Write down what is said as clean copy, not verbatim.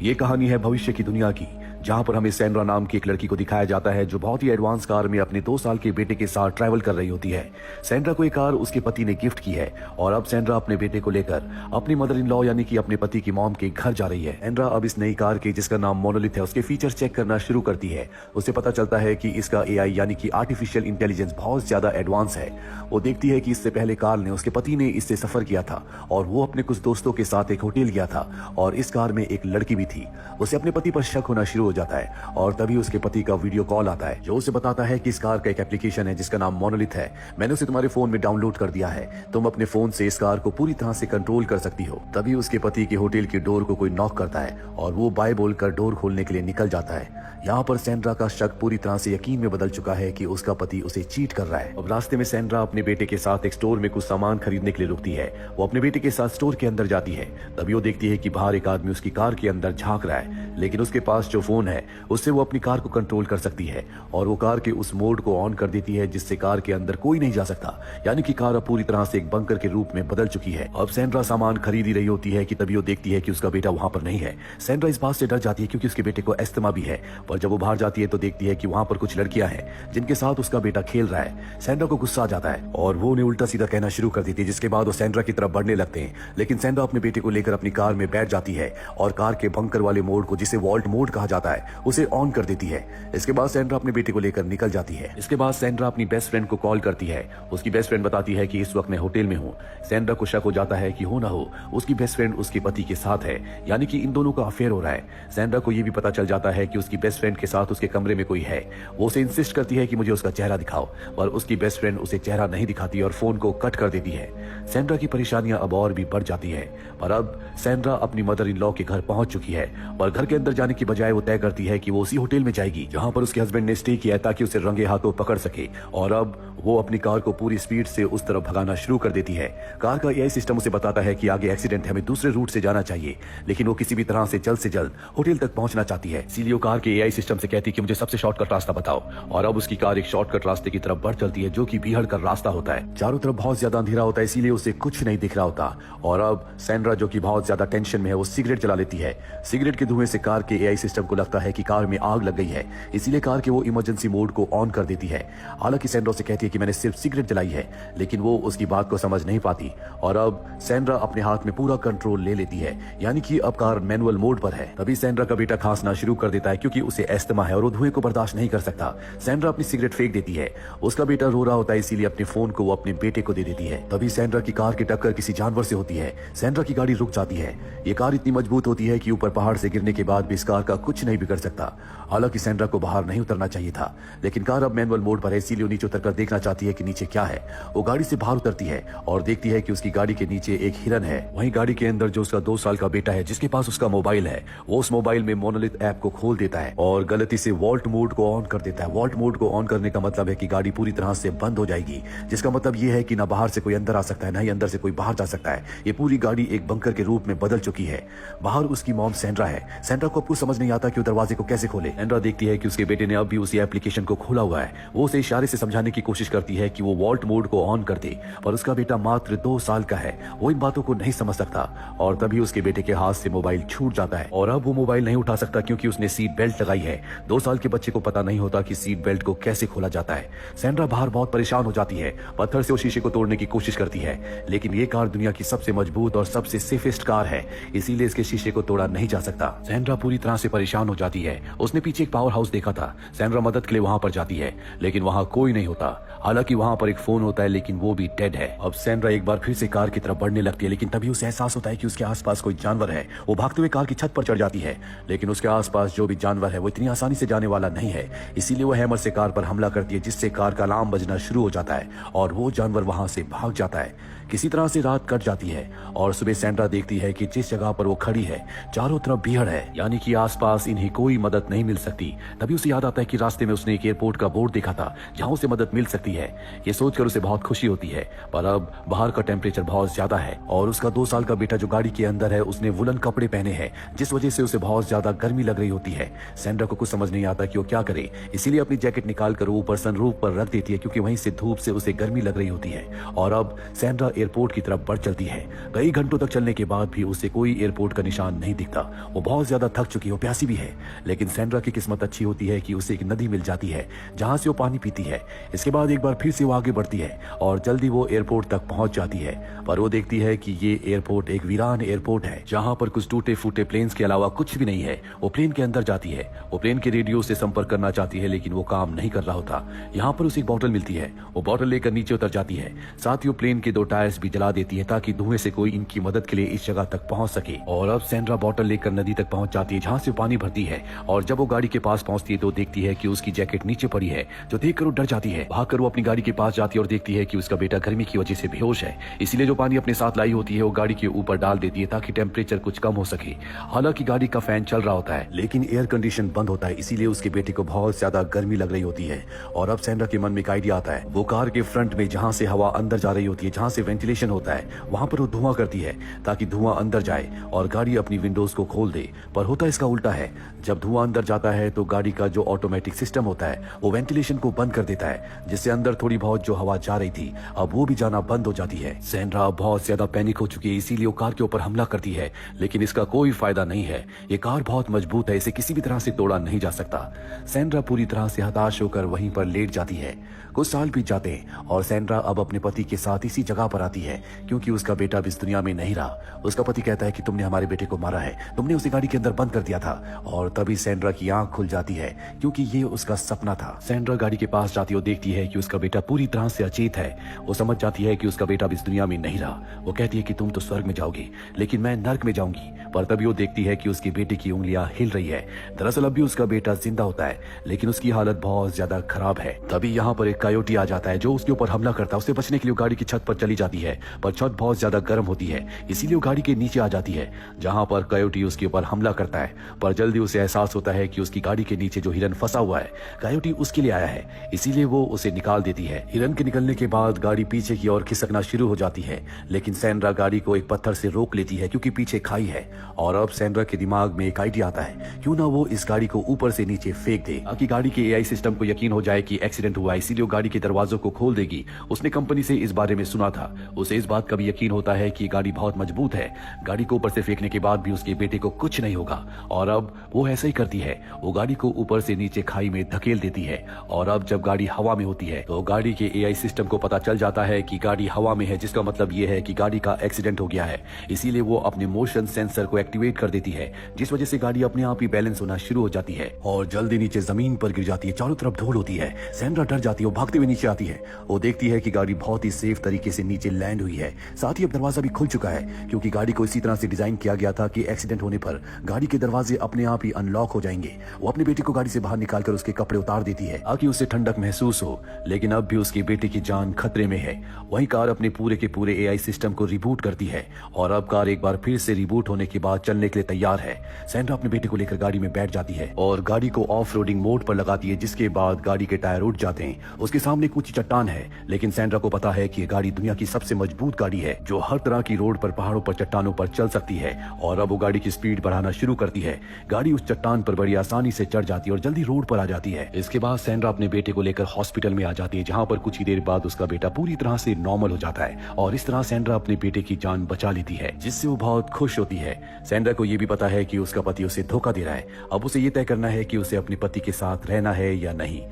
ये कहानी है भविष्य की दुनिया की, जहां पर हमें सैंड्रा नाम की एक लड़की को दिखाया जाता है जो बहुत ही एडवांस कार में अपने 2 साल के बेटे के साथ ट्रैवल कर रही होती है। सैंड्रा को ये कार उसके पति ने गिफ्ट की है और अब सैंड्रा अपने बेटे को लेकर अपनी मदर इन लॉ यानी कि अपने पति की मॉम के घर जा रही है। सैंड्रा अब इस नई कार के, जिसका नाम मोनोलिथ है, उसके फीचर्स चेक करना शुरू करती है। उसे पता चलता है कि इसका एआई यानी कि आर्टिफिशियल इंटेलिजेंस बहुत ज्यादा एडवांस है। वो देखती है कि इससे पहले कार ने, उसके पति ने इससे सफर किया था और वो अपने कुछ दोस्तों के साथ एक होटल गया था और इस कार में एक लड़की भी थी। उसे अपने पति पर शक होना शुरू हो जाता है और तभी उसके पति का वीडियो कॉल आता है जो उसे बताता है कि इस कार का एक एप्लीकेशन है जिसका नाम मोनोलिथ है। मैंने उसे तुम्हारे फोन में डाउनलोड कर दिया है, तुम अपने फोन से इस कार को पूरी तरह से कंट्रोल कर सकती हो। तभी उसके पति के होटल की डोर को कोई नॉक करता है और वो बाय बोलकर डोर खोलने के लिए निकल जाता है। यहाँ पर सैंड्रा का शक पूरी तरह से यकीन में बदल चुका है कि उसका पति उसे चीट कर रहा है। अब रास्ते में सैंड्रा अपने बेटे के साथ एक स्टोर में कुछ सामान खरीदने के लिए रुकती है। वो अपने बेटे के साथ स्टोर के अंदर जाती है। तभी वो देखती है कि बाहर एक आदमी उसकी कार के अंदर झांक रहा है, लेकिन उसके पास जो फोन है उससे वो अपनी कार को कंट्रोल कर सकती है और वो कार के उस मोड को ऑन कर देती है जिससे कार के अंदर कोई नहीं जा सकता, यानी कि कार अब पूरी तरह से एक बंकर के रूप में बदल चुकी है। अब सैंड्रा सामान खरीद ही रही होती है कि तभी वो देखती है कि उसका बेटा वहां पर नहीं है। सैंड्रा इस बात से डर जाती है क्योंकि उसके बेटे को अस्थमा भी है, पर जब वो बाहर जाती है तो देखती है कि वहां पर कुछ लड़कियां हैं जिनके साथ उसका बेटा खेल रहा है। सैंड्रा को गुस्सा आ जाता है और वो उन्हें उल्टा सीधा कहना शुरू कर देती है, जिसके बाद वो सैंड्रा की तरफ बढ़ने लगते हैं। लेकिन सैंड्रा अपने बेटे को लेकर अपनी कार में बैठ जाती है और कार के बंकर वाले मोड को, जिसे वॉल्ट मोड कहा जाता है, उसे ऑन कर देती है। इसके बाद सैंड्रा अपने बेटे को लेकर निकल जाती है। इसके बाद सैंड्रा अपनी बेस्ट फ्रेंड को कॉल करती है। उसकी बेस्ट फ्रेंड बताती है कि इस वक्त मैं होटल में हूँ। सैंड्रा को शक हो जाता है कि हो ना हो उसकी बेस्ट फ्रेंड उसके पति के साथ है, यानी कि इन दोनों का अफेयर हो रहा है। सैंड्रा को यह भी पता चल जाता है कि उसकी बेस्ट फ्रेंड के साथ उसके कमरे में कोई है। वो उसे इंसिस्ट करती है कि मुझे उसका चेहरा दिखाओ, पर उसकी बेस्ट फ्रेंड उसे चेहरा नहीं दिखाती और फोन को कट कर देती है। सैंड्रा की परेशानियां अब और भी बढ़ जाती है, पर अब सैंड्रा अपनी मदर इन लॉ के घर पहुंच चुकी है। पर घर के अंदर जाने की बजाय वो तय करती है कि वो उसी होटल में जाएगी जहां पर उसके हस्बैंड ने स्टे किया ताकि उसे रंगे हाथों पकड़ सके। और अब वो अपनी कार को पूरी स्पीड से उस तरफ भगाना शुरू कर देती है। कार का एआई सिस्टम उसे बताता है कि आगे एक्सीडेंट है, हमें दूसरे रूट से जाना चाहिए, लेकिन वो किसी भी तरह से जल्द होटल तक पहुंचना चाहती है। इसीलिए वो कार के एआई सिस्टम से कहती है कि मुझे सबसे शॉर्टकट रास्ता बताओ। और अब उसकी कार एक शॉर्टकट रास्ते की तरफ बढ़ चलती है जो कि बीहड़ का रास्ता होता है। चारों तरफ बहुत ज्यादा अंधेरा होता है, इसीलिए उसे कुछ नहीं दिख रहा होता। और अब सैंड्रा, जो कि बहुत ज्यादा टेंशन में है, वो सिगरेट जला लेती है। सिगरेट के धुएं से कार के एआई सिस्टम को लगता है कि कार में आग लग गई है, इसीलिए कार के वो इमरजेंसी मोड को ऑन कर देती है। हालांकि सैंड्रा से कहती है कि मैंने सिर्फ सिगरेट जलाई है, लेकिन वो उसकी बात को समझ नहीं पाती। और अब सैंड्रा अपने हाथ में पूरा कंट्रोल ले लेती है, यानी कि अब कार मैनुअल मोड पर है। तभी सैंड्रा का बेटा खांसना शुरू कर देता है क्योंकि उसे अस्थमा है और वो धुएं को बर्दाश्त नहीं कर सकता। सैंड्रा अपनी सिगरेट फेंक देती है। उसका बेटा रो रहा होता है, इसीलिए अपने फोन को वो अपने बेटे को दे देती है। तभी सैंड्रा की कार की टक्कर किसी जानवर से होती है। सैंड्रा की गाड़ी रुक जाती है। ये कार इतनी मजबूत होती है कि ऊपर पहाड़ से गिरने के बाद भी इस कार का कुछ नहीं बिगड़ सकता। हालांकि सैंड्रा को बाहर नहीं उतरना चाहिए था, लेकिन कार अब मैनुअल मोड पर है, इसीलिए वो नीचे उतरकर देखना चाहती है कि नीचे क्या है। वो गाड़ी से बाहर उतरती है और देखती है कि उसकी गाड़ी के नीचे एक हिरन है। वहीं गाड़ी के अंदर जो उसका 2 साल का बेटा है, जिसके पास उसका मोबाइल है, वो उस मोबाइल में मोनोलिथ ऐप को खोल देता है और गलती से वॉल्ट मोड को ऑन कर देता है। वॉल्ट मोड को ऑन करने का मतलब है कि गाड़ी पूरी तरह से बंद हो जाएगी, जिसका मतलब ये है कि ना बाहर से कोई अंदर आ सकता है, ना ही अंदर से कोई बाहर जा सकता है। ये पूरी गाड़ी एक बंकर के रूप में बदल चुकी है। बाहर उसकी मॉम सैंड्रा है। सैंड्रा को अब कुछ समझ नहीं आता कि वो दरवाजे को कैसे खोले। सैंड्रा देखती है कि उसके बेटे ने अब भी उसी एप्लीकेशन को खोला हुआ है। वो उसे इशारे से समझाने की कोशिश करती है कि वो वॉल्ट मोड को ऑन कर दे, पर उसका बेटा मात्र 2 साल का है, वो इन बातों को नहीं समझ सकता। और तभी उसके बेटे के हाथ से मोबाइल छूट जाता है और अब वो मोबाइल नहीं उठा सकता क्योंकि उसने सीट बेल्ट लगाई है। 2 साल के बच्चे को पता नहीं होता कि सीट बेल्ट को कैसे खोला जाता है। सैंड्रा बाहर बहुत परेशान हो जाती है। पत्थर से वो शीशे को तोड़ने की कोशिश करती है, लेकिन ये कार दुनिया की सबसे मजबूत और सबसे सेफेस्ट कार है, इसीलिए इसके शीशे को तोड़ा नहीं जा सकता। सैंड्रा पूरी तरह से परेशान हो जाती है। उसने पीछे एक पावर हाउस देखा था। सैंड्रा मदद के लिए वहां पर जाती है, लेकिन वहां कोई नहीं होता। हालांकि वहां पर एक फोन होता है, लेकिन वो भी डेड है। अब सैंड्रा एक बार फिर से कार की तरफ बढ़ने लगती है, लेकिन तभी उसे एहसास होता है कि उसके आसपास कोई जानवर है। वो भागते हुए कार की छत पर चढ़ जाती है, लेकिन उसके आसपास जो भी जानवर है वो इतनी आसानी से जाने वाला नहीं है, इसीलिए वो हैमर से कार पर हमला करती है, जिससे कार का अलार्म बजना शुरू हो जाता है और वो जानवर वहां से भाग जाता है। किसी तरह से रात कट जाती है और सुबह सैंड्रा देखती है कि जिस जगह पर वो खड़ी है चारों तरफ भीड़ है, यानी कि आसपास इन्हें कोई मदद नहीं मिल सकती। तभी उसे याद आता है कि रास्ते में उसने एक एयरपोर्ट का बोर्ड देखा था जहां उसे मदद मिल सकती है। ये सोचकर उसे बहुत खुशी होती है, पर अब बाहर का टेम्परेचर बहुत ज्यादा है और उसका 2 साल का बेटा जो गाड़ी के अंदर है उसने वुलन कपड़े पहने हैं, जिस वजह से उसे बहुत ज्यादा गर्मी लग रही होती है। सैंड्रा को कुछ समझ नहीं आता कि वो क्या करे, इसीलिए अपनी जैकेट निकाल कर ऊपर सनरूफ पर रख देती है क्योंकि वहीं से धूप से उसे गर्मी लग रही होती है। और अब सैंड्रा एयरपोर्ट की तरफ बढ़ चलती है। कई घंटों तक चलने के बाद भी उसे कोई एयरपोर्ट का निशान नहीं दिखता। वो बहुत ज्यादा थक चुकी है, वो प्यासी भी है, लेकिन सैंड्रा की किस्मत अच्छी होती है कि उसे एक नदी मिल जाती है जहां से वो पानी पीती है। इसके बाद एक बार फिर से वो आगे बढ़ती है और जल्दी वो एयरपोर्ट तक पहुंच जाती है। पर वो देखती है कि ये एयरपोर्ट एक वीरान एयरपोर्ट है जहां पर कुछ टूटे फूटे प्लेन्स के अलावा कुछ भी नहीं है। वो प्लेन के अंदर जाती है, वो प्लेन के रेडियो से संपर्क करना चाहती है लेकिन वो काम नहीं कर रहा होता। यहाँ पर उसे एक बोतल मिलती है, वो बोतल लेकर नीचे उतर जाती है। साथ ही वो प्लेन के 2 टायर्स भी जला देती है ताकि धुएं से कोई इनकी मदद के लिए इस जगह तक पहुंच सके। और अब सैंड्रा बोतल लेकर नदी तक पहुंच जाती है जहां से पानी भरती है। और जब वो गाड़ी के पास पहुंचती है तो देखती है कि उसकी जैकेट नीचे पड़ी है, जो देखकर वो डर जाती है। भागकर वो अपनी गाड़ी के पास जाती है और देखती है कि उसका बेटा गर्मी की वजह से बेहोश है, इसीलिए जो पानी अपने साथ लाई होती है वो गाड़ी के ऊपर डाल देती है ताकि टेम्परेचर कुछ कम हो सके। हालांकि गाड़ी का फैन चल रहा होता है लेकिन एयर कंडीशन बंद होता है, इसीलिए उसके बेटे को बहुत ज्यादा गर्मी लग रही होती है। और अब सैंड्रा के मन में एक आइडिया आता है। वो कार के फ्रंट में जहां से हवा अंदर जा रही होती है, जहां से वेंटिलेशन होता है, वहां पर वो धुआं करती है ताकि धुआं अंदर जाए और गाड़ी अपनी विंडोज को खोल दे। पर होता इसका उल्टा है। जब धुआं अंदर जाता है तो गाड़ी का जो ऑटोमेटिक सिस्टम होता है वो वेंटिलेशन को बंद कर देता है, जिससे अंदर थोड़ी बहुत जो हवा जा रही थी अब वो भी जाना बंद हो जाती है। सैंड्रा बहुत ज्यादा पैनिक हो चुकी है, इसीलिए वो कार के ऊपर हमला करती है, लेकिन इसका कोई फायदा नहीं है। ये कार बहुत मजबूत है, इसे किसी भी तरह से तोड़ा नहीं जा सकता। सैंड्रा पूरी तरह से हताश होकर वहीं पर लेट जाती है। कुछ साल बीत जाते हैं और सैंड्रा अब अपने पति के साथ इसी जगह पर आती है क्योंकि उसका बेटा अब इस दुनिया में नहीं रहा। उसका पति कहता है कि तुमने हमारे बेटे को मारा है, तुमने उसे गाड़ी के अंदर बंद कर दिया था। और तभी सैंड्रा की आंख खुल जाती है क्योंकि ये उसका सपना था। सैंड्रा गाड़ी के पास जाती है और देखती है कि उसका बेटा पूरी तरह से अचेत है। वो समझ जाती है कि उसका बेटा अब इस दुनिया में नहीं रहा। वो कहती है कि तुम तो स्वर्ग में जाओगी लेकिन मैं नर्क में जाऊंगी। पर तभी वो देखती है कि उसके बेटे की उंगलियां हिल रही है। दरअसल अभी उसका बेटा जिंदा होता है लेकिन उसकी हालत बहुत ज्यादा खराब है। तभी यहाँ पर एक कायोटी आ जाता है जो उसके ऊपर हमला करता है। उसे बचने के लिए गाड़ी की छत पर चली जाती है, पर छत बहुत ज्यादा गर्म होती है, इसीलिए वो गाड़ी के नीचे आ जाती है जहां पर कायोटी उसके ऊपर हमला करता है। पर जल्दी उसे एहसास होता है कि उसकी गाड़ी के नीचे जो हिरन फंसा हुआ है, कायोटी उसके लिए आया है, इसीलिए वो उसे निकाल देती है। हिरन के निकलने के बाद गाड़ी पीछे की ओर खिसकना शुरू हो जाती है, लेकिन सैंड्रा गाड़ी को एक पत्थर से रोक लेती है क्योंकि पीछे खाई है। और अब सैंड्रा के दिमाग में एक आइडिया आता है, क्यों ना वो इस गाड़ी को ऊपर से नीचे फेंक दे ताकि गाड़ी के एआई सिस्टम को यकीन हो जाए कि एक्सीडेंट हुआ, इसीलिए वो गाड़ी के दरवाजों को खोल देगी। उसने कंपनी से इस बारे में सुना था। उसे इस बात का भी यकीन होता है कि गाड़ी बहुत मजबूत है। गाड़ी को ऊपर से फेंकने के बाद भी उसके बेटे को कुछ नहीं होगा। और अब वो ऐसा ही करती है, वो गाड़ी को ऊपर से नीचे खाई में धकेल देती है। और अब जब गाड़ी हवा में होती है तो गाड़ी के एआई सिस्टम को पता चल जाता है कि गाड़ी हवा में है, जिसका मतलब ये है कि गाड़ी का एक्सीडेंट हो गया है। इसीलिए वो अपने मोशन सेंसर को एक्टिवेट कर देती है, जिस वजह से गाड़ी अपने आप ही बैलेंस होना शुरू हो जाती है और जल्दी नीचे जमीन पर गिर जाती है। चारों तरफ धूल होती है। सैंड्रा डर जाती है, वो भागते हुए नीचे आती है। वो देखती है कि गाड़ी बहुत ही सेफ तरीके से नीचे लैंड हुई है। साथ ही अब दरवाजा भी खुल चुका है क्योंकि गाड़ी को इसी तरह से डिजाइन किया गया था कि एक्सीडेंट होने पर गाड़ी के दरवाजे अपने आप ही अनलॉक हो जाएंगे। वो अपने बेटे को गाड़ी से बाहर निकालकर उसके कपड़े उतार देती है ताकि उसे ठंडक महसूस हो, लेकिन अब भी उसके बेटे की जान खतरे में है। वहीं कार अपने पूरे के पूरे एआई सिस्टम को रिबूट करती है और अब कार एक बार फिर से रिबूट होने के बाद चलने के लिए तैयार है। सैंड्रा अपने बेटे को लेकर गाड़ी में बैठ जाती है और गाड़ी को ऑफ रोडिंग मोड पर लगाती है, जिसके बाद गाड़ी के टायर उठ जाते हैं। उसके सामने कुछ चट्टान है, लेकिन सैंड्रा को पता है कि ये गाड़ी दुनिया की सबसे मजबूत गाड़ी है जो हर तरह की रोड पर, पहाड़ों पर, चट्टानों पर चल सकती है। और अब वो गाड़ी की स्पीड बढ़ाना शुरू करती है। गाड़ी उस चट्टान पर बड़ी आसानी से चढ़ जाती है और जल्दी रोड पर आ जाती है। इसके बाद सैंड्रा अपने बेटे को लेकर हॉस्पिटल में आ जाती है, जहां पर कुछ ही देर बाद उसका बेटा पूरी तरह से नॉर्मल हो जाता है और इस तरह सैंड्रा अपने बेटे की जान बचा लेती है, जिससे वो बहुत खुश होती है। सैंड्रा को यह भी पता है कि उसका पति उसे धोखा दे रहा है। अब उसे ये तय करना है कि उसे अपने पति के साथ रहना है या नहीं।